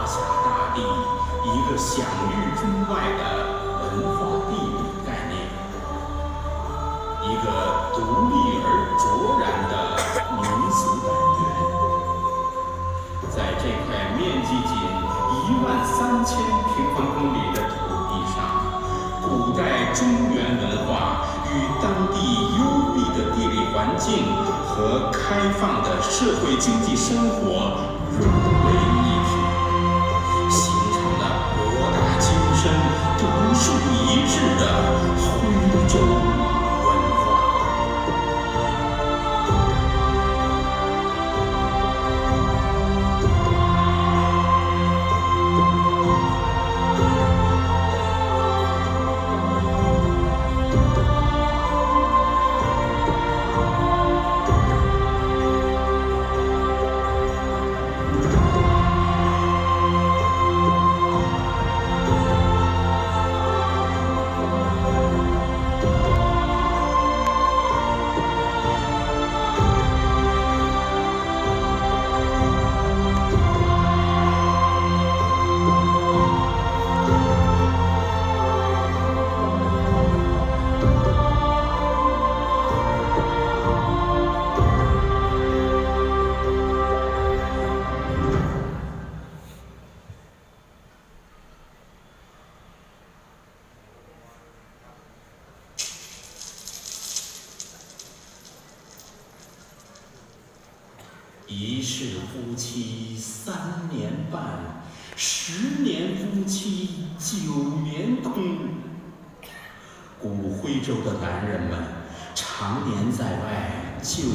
华夏大地一个享誉中外的文化地理概念，一个独立而卓然的民俗单元。在这块面积仅13000平方公里的土地上，古代中原文化与当地优美的地理环境和开放的社会经济生活融为一体，形成了博大精深、独树一帜的徽州文化。一世夫妻3年半，10年夫妻9年空。古徽州的男人们常年在外就学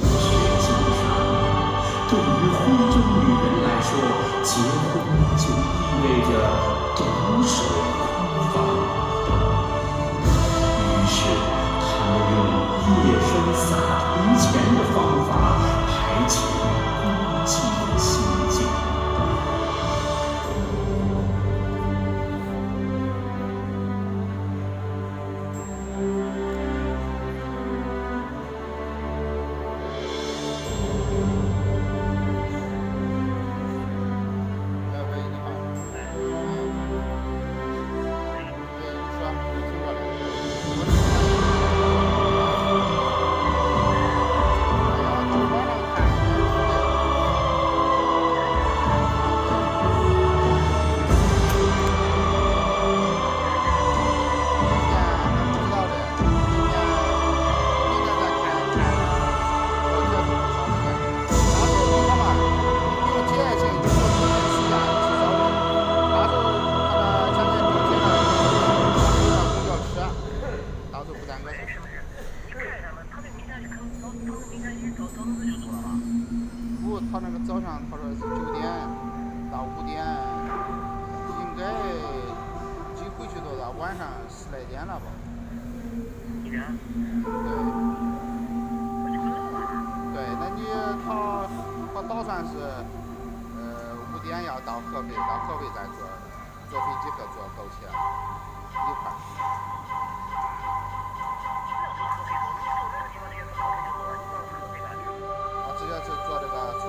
经商，对于徽州女人来说，结婚就意味着独守空房。于是，他们用夜深撒铜钱的方法排遣孤寂的心境。他那个早上他说是9点到5点，应该寄回去都到晚上10来点了吧？对。对，那你他打算是5点要到合肥，到合肥再坐飞机和坐高铁一块儿。直接是坐这个从